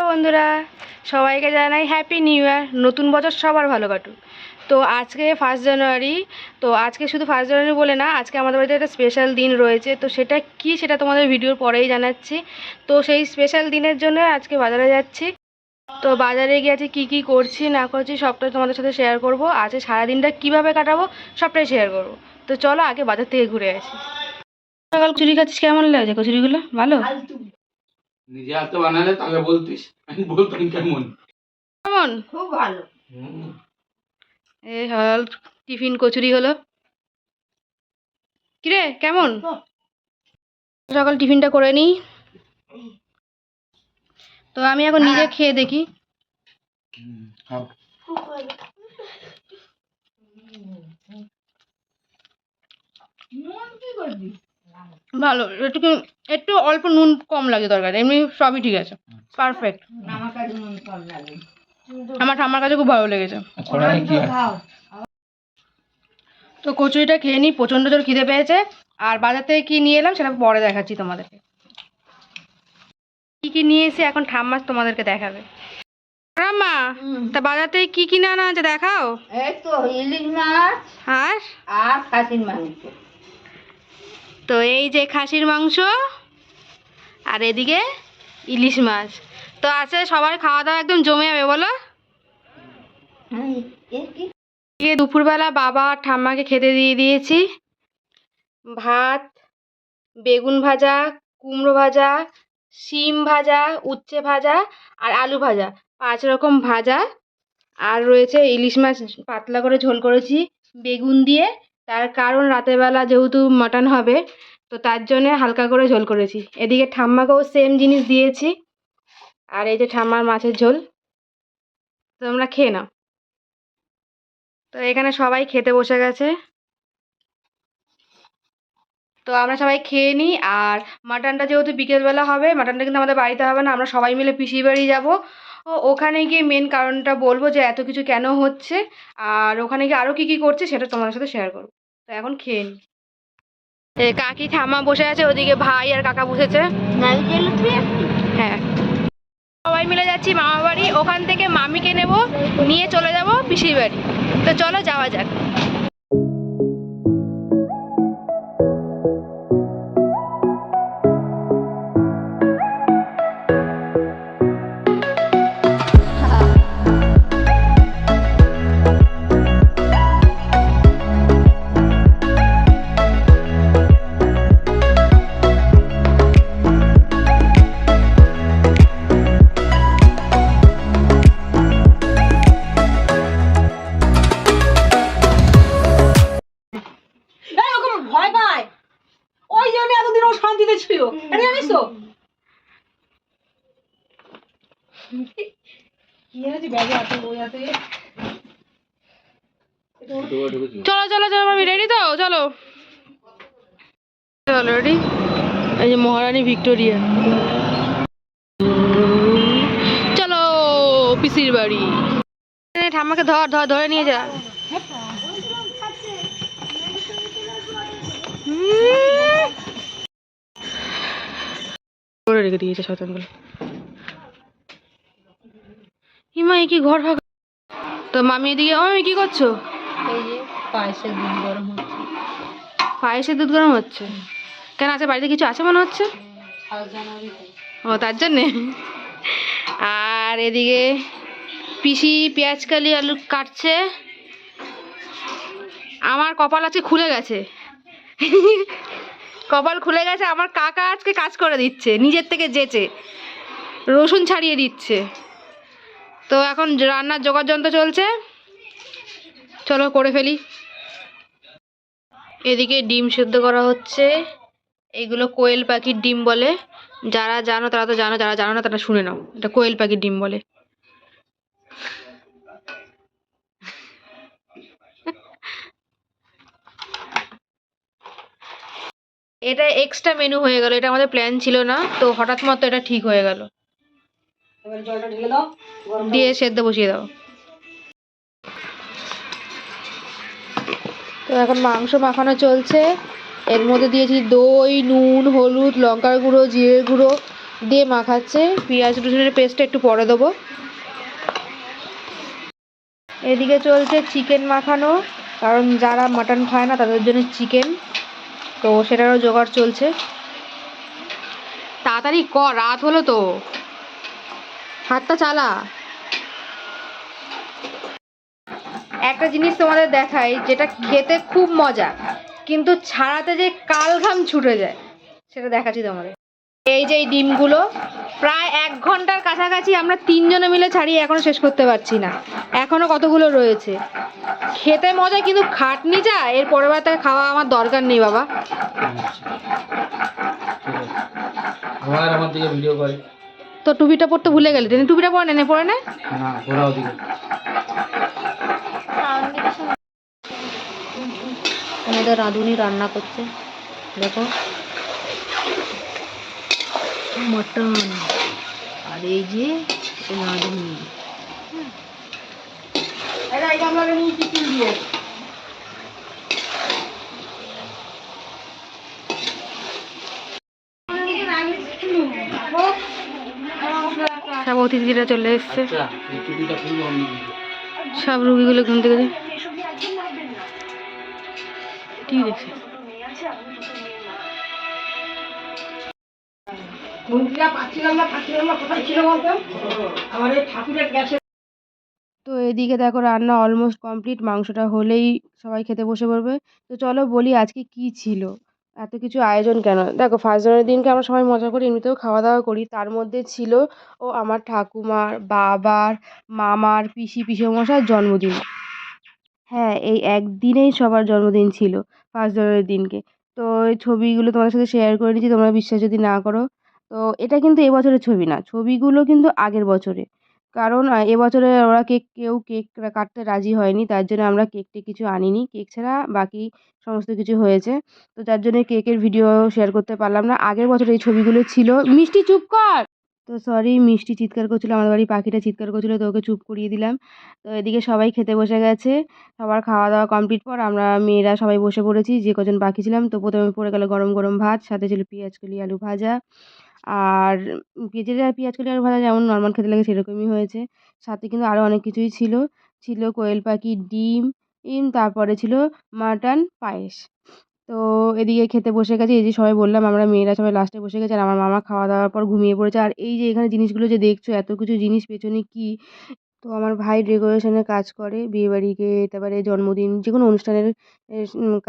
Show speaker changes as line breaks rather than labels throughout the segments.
বন্ধুরা, সবাইকে জানাই হ্যাপি নিউ ইয়ার। নতুন বছর সবার ভালো কাটুক। তো আজকে 1 জানুয়ারি। তো আজকে শুধু 1 জানুয়ারি বলে না, আজকে আমাদের বাড়িতে একটা স্পেশাল দিন রয়েছে। তো সেটা কি, সেটা তোমাদের ভিডিওর পরেই জানাচ্ছি। তো সেই স্পেশাল দিনের জন্য আজকে বাজারে যাচ্ছি। তো বাজারে গিয়ে আজকে কী কী করছি না করছি সবটাই তোমাদের সাথে শেয়ার করব। আজকে সারাদিনটা কীভাবে কাটাবো সবটাই শেয়ার করব। তো চলো আগে বাজার থেকে ঘুরে আসি। সকাল কচুরি খাচ্ছিস, কেমন লাগছে কচুরিগুলো? ভালো?
নিজে হাতে বানালে তাহলে বলতিস, আমি বলতাম কেমন
কেমন?
খুব ভালো।
এই হল টিফিন কচুরি হলো। কিরে কেমন? সকাল টিফিনটা করে নিই। তো আমি এখন নিজে খেয়ে দেখি। ভালো, একটু একটু অল্প নুন কম লাগে তরকারি, এমনি সবই ঠিক আছে, পারফেক্ট।
আমার কাছে নুন কম লাগে।
আমার ঠাম্মার কাছে খুব ভালো লেগেছে। তো কচুরিটা খেয়ে নিই, প্রচণ্ড জোর খিদে পেয়েছে। আর বাজার থেকে কী নিয়ে এলাম সেটা পরে দেখাচ্ছি তোমাদেরকে। কী কী নিয়ে এসে এখন ঠাম্মা তোমাদেরকে দেখাবে। ঠাম্মা, তা বাজার থেকে কী কিনে আনা আছে দেখাও।
এই তো ইলিশ মাছ
আর
খাসির মাংস।
তো এই যে খাসির মাংস, আর এদিকে ইলিশ মাছ। তো আছে, সবার খাওয়া দাওয়া একদম জমে যাবে বলো। দুপুরবেলা বাবা আর ঠাম্মাকে খেতে দিয়ে দিয়েছি ভাত, বেগুন ভাজা, কুমড়ো ভাজা, শিম ভাজা, উচ্ছে ভাজা আর আলু ভাজা, 5 রকম ভাজা। আর রয়েছে ইলিশ মাছ, পাতলা করে ঝোল করেছি বেগুন দিয়ে। তার কারণ রাতের বেলা যেহেতু মাটন হবে, তো তার জন্যে হালকা করে ঝোল করেছি। এদিকে ঠাম্মাকেও সেম জিনিস দিয়েছি। আর এই যে ঠাম্মার মাছের ঝোল। তোমরা খেয়ে নাও। তো এখানে সবাই খেতে বসে গেছে। তো আমরা সবাই খেয়ে নিই। আর মাটনটা যেহেতু বিকেলবেলা হবে, মাটনটা কিন্তু আমাদের বাড়িতে হবে না, আমরা সবাই মিলে পিসির বাড়ি যাবো। ওখানে গিয়ে মেন কারণটা বলবো যে এত কিছু কেন হচ্ছে, আর ওখানে গিয়ে আরও কী কী করছে সেটা তোমাদের সাথে শেয়ার করবো। তো এখন খেয়ে নিই। কাকি ঠাম্মা বসে আছে, ওদিকে ভাই আর কাকা বসেছে। হ্যাঁ, সবাই মিলে যাচ্ছি মামা বাড়ি। ওখান থেকে মামিকে নেব, নিয়ে চলে যাব পিসির বাড়ি। তো চলো যাওয়া যাক।
ভয় পায়, ওই জন্য এতদিন ও শান্তিতে ছিল, জানিস তো?
চলো চলো চলো মামি, রেডি তো? চলো চলো রেডি। এই যে মহারানী ভিক্টোরিয়া। চলো পিসির বাড়ি। ঠাম্মাকে ধর ধর, ধরে নিয়ে যা। করে রেখে দিয়েছে শয়তানগুলো। হিমা কি ঘর ফাঁকা। তো মামি এদিকে, মামি কি করছো?
এই যে পায়েসের দুধ গরম হচ্ছে।
পায়েসের দুধ গরম হচ্ছে কেন? আছে বাড়িতে কিছু আছে মনে হচ্ছে। ও তার জন্যে। আর এদিকে পিসি পেঁয়াজকালি আলু কাটছে। আমার কপাল আজকে খুলে গেছে। কপাল খুলে গেছে। আমার কাকা আজকে কাজ করে দিচ্ছে, নিজের থেকে যেচে রসুন ছাড়িয়ে দিচ্ছে। তো এখন রান্নার জোগাড় যন্ত্র চলছে, চলো করে ফেলি। এদিকে ডিম সেদ্ধ করা হচ্ছে। এইগুলো কোয়েল পাখির ডিম বলে। যারা জানো তারা তো জানো, যারা জানো না তারা শুনে নাও, এটা কোয়েল পাখির ডিম বলে। এটা এক্সট্রা মেনু হয়ে গেল, এটা আমাদের প্ল্যান ছিল না, তো হঠাৎ মতো এটা ঠিক হয়ে গেল।
এবার জলটা ঢেলে দাও,
দিয়ে সেদ্ধ বসিয়ে দাও। তো এখন মাংস মাখানো চলছে। এর মধ্যে দিয়েছি দই, নুন, হলুদ, লঙ্কার গুঁড়ো, জিরের গুঁড়ো, দিয়ে মাখাচ্ছে। পেঁয়াজ রসুনের পেস্টটা একটু পরে দেবো। এদিকে চলছে চিকেন মাখানো, কারণ যারা মাটন খায় না তাদের জন্য চিকেন, তো সেটারও জোগাড় চলছে। তাড়াতাড়ি কর, রাত হলো তো, হাতটা চালা। একটা জিনিস তোমাদের দেখাই, যেটা খেতে খুব মজা কিন্তু ছাড়াতে যে কাল ঘাম ছুটে যায়, সেটা দেখাচ্ছি তোমাদের। এই যে এই ডিমগুলো প্রায় 1 ঘন্টার কাছাকাছি আমরা 3 জনে মিলে ছাড়িয়ে এখনো শেষ করতে পারছি না, এখনো কতগুলো রয়েছে। খেতে মজা কিন্তু খাটনি যা, এর পরের বার থেকে খাওয়া আমার দরকার নেই বাবা।
আবার আমার দিকে ভিডিও করে।
তো টুপিটা পরতে ভুলে গেলে, টুপিটা পরে নে, পরে নে।
না ওরাও দিকে।
আমাদের রাঁধুনি রান্না করছে, দেখো মটন, আর এই যে রাঁধুনি। সব অতিথিরা চলে এসছে,
আচ্ছা এই টুপিটা খুলবো আমি।
সব রুগীগুলো ঘুম থেকে টিভি দেখছে। তো এদিকে দেখো রান্না অলমোস্ট কমপ্লিট, মাংসটা হলেই সবাই খেতে বসে পড়বে। তো চলো বলি আজকে কি ছিল, এত কিছু আয়োজন কেন। দেখো ফার্স্ট জানুয়ারির দিনকে আমরা সবাই মজা করি, এমনিতেও খাওয়া দাওয়া করি, তার মধ্যে ছিল ও আমার ঠাকুমার, বাবার, মামার, পিসেমশাইয়ের জন্মদিন। হ্যাঁ, এই একদিনেই সবার জন্মদিন ছিল, ফার্স্ট জানুয়ারির দিনকে। তো এই ছবিগুলো তোমাদের সাথে শেয়ার করে নিচ্ছি, তোমরা বিশ্বাস যদি না করো। তো এটা কিন্তু এবছরের ছবি না, ছবিগুলো কিন্তু আগের বছরে। কারণ এবছরে ওরা কেউ কেক কাটতে রাজি হয়নি, তার জন্য আমরা কেক টেক কিছু আনিনি, কেক ছাড়া বাকি সমস্ত কিছু হয়েছে। তো যার জন্য কেকের ভিডিও শেয়ার করতে পারলাম না। আগের বছর এই ছবিগুলো ছিল। মিষ্টি চুপ কর। তো সরি, মিষ্টি চিৎকার করছিল, আমাদের বাড়ির পাখিটা চিৎকার করছিল, তো ওকে চুপ করিয়ে দিলাম। তো এদিকে সবাই খেতে বসে গেছে, সবার খাওয়া দাওয়া কমপ্লিট পর আমরা মেয়েরা সবাই বসে পড়েছি, যে কজন বাকি ছিলাম। তো প্রথমে পড়ে গেল গরম গরম ভাত, সাথে ছিল পেঁয়াজকলি আলু ভাজা। আর যেটা পেঁয়াজকলি আলু ভাজা যেমন নর্মাল খেতে লাগে সেরকমই হয়েছে, সাথে কিন্তু আরও অনেক কিছুই ছিল। ছিল কোয়েল পাখি, ডিম, তারপরে ছিল মাটন, পায়েস। তো এদিকে খেতে বসে গেছি, এই যে সবাই বললাম আমরা মেয়েরা সবাই লাস্টে বসে গেছি, আর আমার মামা খাওয়া দাওয়ার পর ঘুমিয়ে পড়েছে। আর এই যে এখানে জিনিসগুলো যে দেখছো, এত কিছু জিনিস পেছনে কি, তো আমার ভাই ডেকোরেশনের কাজ করে, বিয়েবাড়িকে তারপরে জন্মদিন যেকোনো অনুষ্ঠানের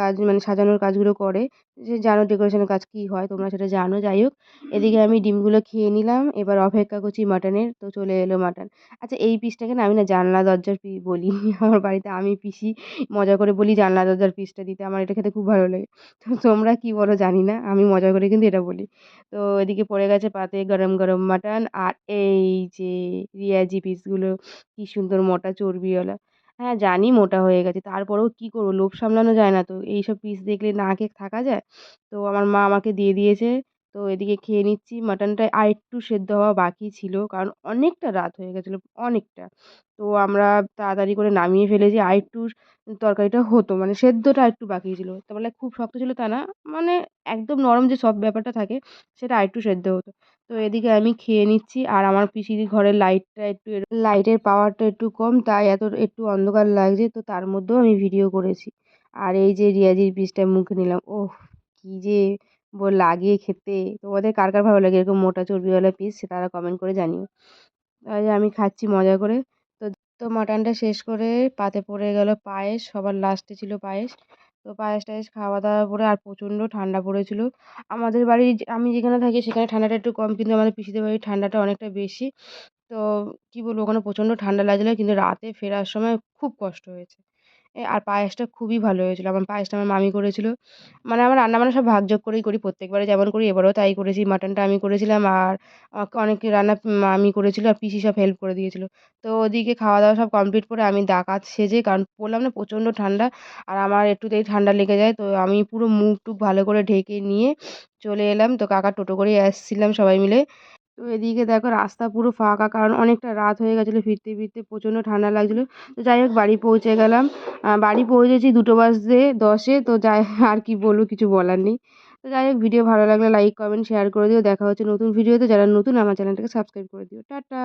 কাজ মানে সাজানোর কাজগুলো করে। যে জানো ডেকোরেশনের কাজ কী হয়, তোমরা সেটা জানো। যাই হোক, এদিকে আমি ডিমগুলো খেয়ে নিলাম, এবার অপেক্ষা করছি মাটনের। তো চলে এলো মাটন। আচ্ছা এই পিসটাকে না আমি না জানলা দরজার বলি আমার বাড়িতে আমি পিসি মজা করে বলি জানলা দরজার পিসটা দিতে, আমার এটা খেতে খুব ভালো লাগে। তো তোমরা কী বলো জানি না, আমি মজা করে কিন্তু এটা বলি। তো এদিকে পড়ে গেছে পাতে গরম গরম মাটন, আর এই যে রিয়াজি পিসগুলো কি সুন্দর মোটা চর্বিওয়ালা। হ্যাঁ জানি মোটা হয়ে গেছে, তারপরেও কি করবো, লোভ সামলানো যায় না, তো এইসব পিস দেখলে না খেয়ে থাকা যায়। তো আমার মা আমাকে দিয়ে দিয়েছে। তো এদিকে খেয়ে নিচ্ছি, মাটনটা আর একটু সেদ্ধ হওয়া বাকি ছিল, কারণ অনেকটা রাত হয়ে গেছিলো, অনেকটা। তো আমরা তাড়াতাড়ি করে নামিয়ে ফেলেছি, আর একটু তরকারিটা হতো মানে সেদ্ধটা একটু বাকি ছিল, তার মানে খুব শক্ত ছিল তা না, মানে একদম নরম যে সব ব্যাপারটা থাকে সেটা আরেকটু সেদ্ধ হতো। তো এদিকে আমি খেয়ে নিচ্ছি, আর আমার পিসির ঘরের লাইটটা একটু লাইটের পাওয়ারটা একটু কম, তাই একটু অন্ধকার লাগছে, তো তার মধ্যেও আমি ভিডিও করেছি। আর এই যে রিয়াজির পিসটা মুখে নিলাম, ওহ কি যে লাগে খেতে। তোমাদের কার কার ভালো লাগে এরকম মোটা চর্বিওয়ালা পিস, সে তারা কমেন্ট করে জানিও। তাই আমি খাচ্ছি মজা করে। তো তো মাটনটা শেষ করে পাতে পড়ে গেল পায়েস, সবার লাস্টে ছিল পায়েস। তো পায়েস টায়েস খাওয়া দাওয়া করে, আর প্রচণ্ড ঠান্ডা পড়েছিল আমাদের বাড়ি, আমি যেখানে থাকি সেখানে ঠান্ডাটা একটু কম, কিন্তু আমাদের পিসিদের বাড়ির ঠান্ডাটা অনেকটা বেশি। তো কি বলবো, ওখানে প্রচণ্ড ঠান্ডা লাগছিলো, কিন্তু রাতে ফেরার সময় খুব কষ্ট হয়েছে। আর পায়েসটা খুবই ভালো হয়েছিল, আমার পায়েসটা আমার মামি করেছিল। মানে আমার রান্নাবান্না সব ভাগযোগ করেই করি, প্রত্যেকবারে যেমন করি এবারেও তাই করেছি। মাটনটা আমি করেছিলাম, আর অনেক রান্না মামি করেছিল, আর পিসি সব হেল্প করে দিয়েছিল। তো ওদিকে খাওয়া দাওয়া সব কমপ্লিট করে আমি কাজ সেজে, কারণ বললাম না প্রচণ্ড ঠান্ডা, আর আমার একটুতেই ঠান্ডা লেগে যায়, তো আমি পুরো মুখ টুখ ভালো করে ঢেকে নিয়ে চলে এলাম। তো কাকার টোটো করেই আসছিলাম সবাই মিলে। তো এদিকে দেখো রাস্তা পুরো ফাঁকা, কারণ অনেকটা রাত হয়ে গেছিলো, ফিরতে ফিরতে প্রচণ্ড ঠান্ডা লাগছিলো। তো যাই হোক বাড়ি পৌঁছে গেলাম, বাড়ি পৌঁছেছি 2:10 তো যাই আর কি বলবো, কিছু বলার নেই। তো যাই হোক ভিডিও ভালো লাগলে লাইক কমেন্ট শেয়ার করে দিও। দেখা হচ্ছে নতুন ভিডিওতে। যারা নতুন আমার চ্যানেলটাকে সাবস্ক্রাইব করে দিও। টাটা।